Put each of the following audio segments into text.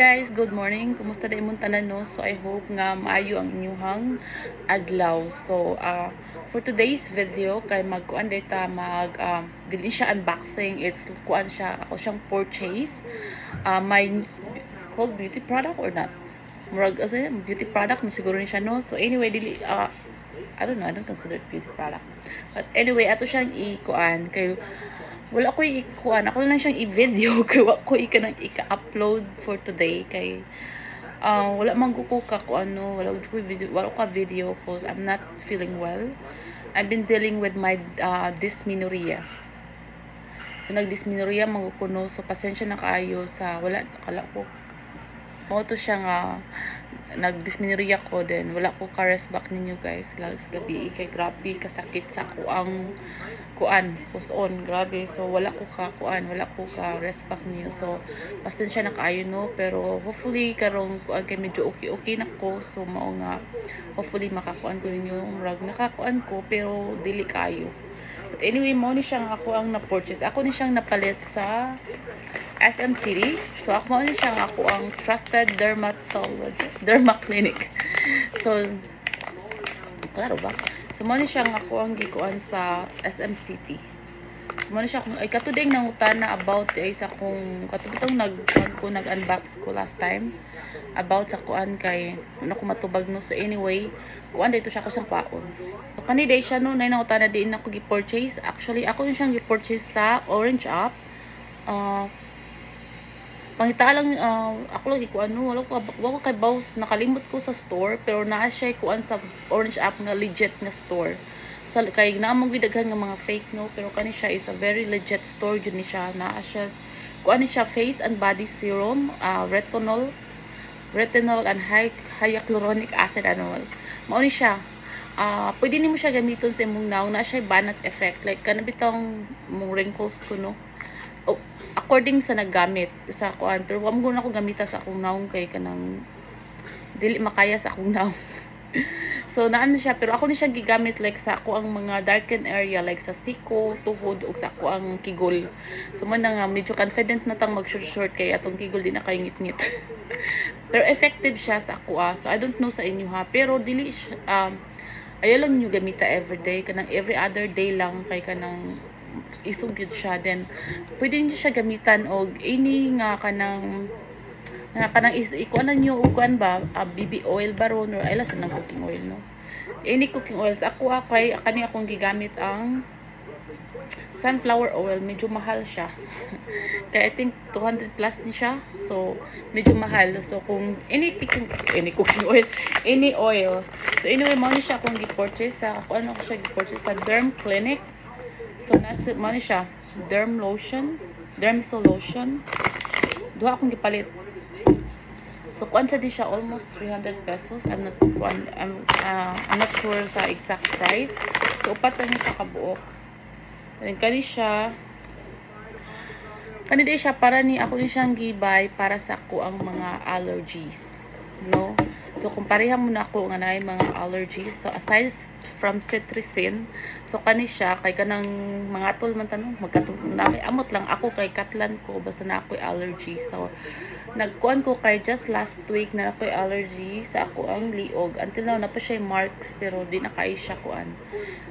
Guys, good morning. Kumusta din imong tanan no? So I hope nga maayo ang inyong adlaw. So for today's video kay magkuan data dili siya unboxing. It's kuan siya ako siyang purchase. My it's called beauty product or not? Murag asa beauty product no siguro ni siya no. So anyway, I don't know, I don't consider it beauty product. But anyway, ato siyang i-kuan kay wala ko ikuan, ako lang siyang i-video kay wala ko nang ika-upload for today kay wala man ko ka ko ano, wala ko video cause I'm not feeling well. I've been dealing with my dysmenorrhea. So nag-dysmenorrhea man ko no, so pasensya na kaayo sa wala kala ko mo to siya nga nag-dysmenorrhea ko din wala ko ka-rest back ninyo guys last gabi kay grabe kasakit sa ako ang kuan puson grabe so wala ko ka rest back niyo so pasensya na kaayo no pero hopefully karong kuan kay medyo okay na ko so mao nga hopefully makakuan ko ninyo murag nakakuan ko pero dili kayo. But anyway, mo ni siyang ako ang na-purchase. Ako ni siyang napalit sa SM City. So, ako mo ni siyang ako ang trusted derma clinic. So, klaro ba? So, mo ni siyang ako ang gikuan sa SM City. So, mo ni siya kung ay katuding nangutana about ay sa kung katuditong nag-unbox ko last time about sa kuan kay ano ko matubag no so anyway kuan dito siya ko sang paon so kaniday siya no nay nangutana din ako gi-purchase actually ako yung siyang gi-purchase sa Orange app pangita lang ako lang ikuan no wala ko kay boss nakalimot ko sa store pero naa siya kuan sa Orange app nga legit nga store sa kay naamang vidaghan nga mga fake no pero kani siya is a very legit store yun ni siya naa siya kuan ni siya face and body serum retinol and hyaluronic acid ano mao ni siya pwede nimo siya gamiton sa imong naong na siya banat effect like kana bitong mong wrinkles ko no according sa naggamit sa kuan pero wag mo na ko gamita sa akong naong kay kanang dili makaya sa akong naong so naan siya pero ako ni siya gigamit like sa ako ang mga darkened area like sa siko, tuhod ug sa ako ang kigol. So man nga medyo confident na tang mag-short kay atong kigol di na kay ngit-ngit. Pero effective siya sa ako so I don't know sa inyo ha pero dili ayaw lang niyo gamita everyday kanang every other day lang kay kanang isugyod siya then pwede niyo siya gamitan og ini nga kanang ikuan na nyo uguan ba BB oil ba ron or ay lasa ng cooking oil no any cooking oils ako kay kani akong gigamit ang sunflower oil medyo mahal siya kaya I think 200 plus din siya so medyo mahal so kung any cooking oil any oil so anyway mo ni siya akong gi-purchase sa ano ko siya gi-purchase sa Derm Clinic so mo ni siya Dermisol lotion duha akong gipalit. So kuan sa di siya almost 300 pesos. I'm not sure sa exact price. So upat lang siya kabuok. Then kani di siya para ni ako ni siyang gibay para sa ako ang mga allergies. No? So kung pareha mo na ako nga naay mga allergies. So aside from cetirizine, so kani siya kay kanang mga tol man tanong amot lang ako kay katlan ko basta na ako'y allergy. So nagkuan ko kay just last week na ako'y allergy sa ako ang liog until now na pa siya marks pero di na kay siya kuan.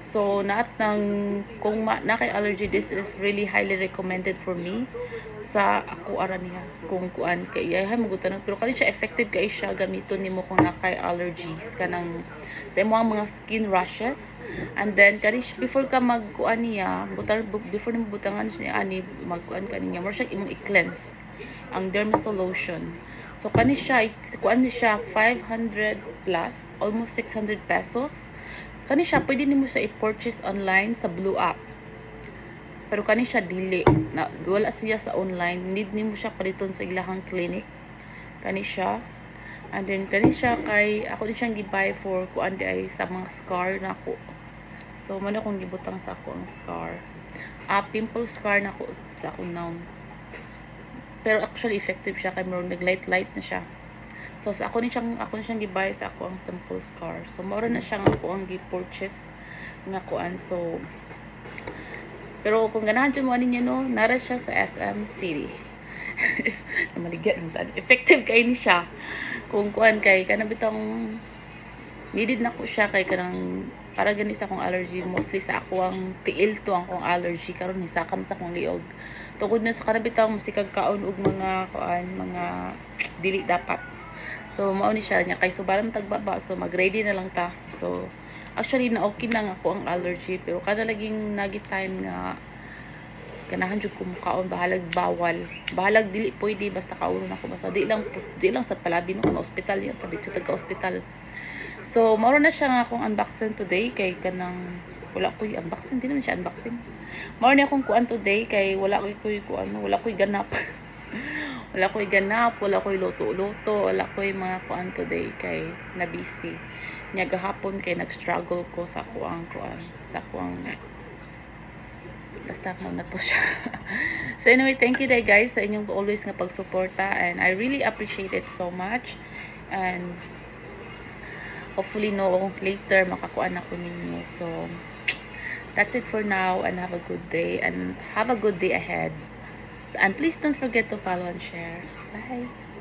So naat nang kung na kay allergy this is really highly recommended for me sa ako ara niya kung kuan kay ay magutan pero kani siya effective kay siya gamiton nimo kung na kay allergies kanang sa imo ang mga skin rashes and then kani before ka magkuan niya before nimo butangan siya ani magkuan kaniya mo siya imong i-cleanse ang Dermisol lotion so kani siya kuan ni siya 500 plus almost 600 pesos kani siya pwede nimo siya i-purchase online sa Blue app pero kani siya dili na wala siya sa online need nimo siya paliton sa ilahang clinic kani siya and then kani siya kay ako din siyang gibay for kuan di ay sa mga scar na ako so man akong gibutang sa ako ang scar pimple scar na ako sa akong naong pero actually effective siya kay more nag light na siya so sa ako ni siyang gibay sa ako ang pimple scar so mura na siya nga ako ang gi-purchase nga kuan so pero kung ganahan dyan mo niya no nara siya sa SM City Maligyan mo tani. Effective kay ni siya. Kung kuan kay kanang bitong needed na ko siya kay kanang para gani sa akong allergy mostly sa ako ang tiil to ang akong allergy karon hisakam sa akong liog. Tungod na sa kanang bitong masikag kaon og mga kuan mga dili dapat. So mao ni siya nya kay subaran tagbaba so mag-ready na lang ta. So actually na okay na nga ako ang allergy pero kada laging nagi time nga ganahan jud ko mukaon bahalag bawal bahalag dili pwede basta kaunon ako basta di lang sa palabi no kung ospital yan tabi sa taga ospital. So mao na siya nga akong unboxing today kay kanang wala ko'y unboxing di naman siya unboxing mao ni akong kuan today kay wala ko'y kuan wala ko'y ganap wala ko'y ganap wala ko'y luto-luto wala ko'y mga kuan today kay na busy nya gahapon kay nag-struggle ko sa kuang kuan sa kuang basta mo na to siya. So anyway, thank you day guys sa inyong always nga pagsuporta and I really appreciate it so much and hopefully no later makakuan ako ninyo. So that's it for now and have a good day and have a good day ahead and please don't forget to follow and share. Bye.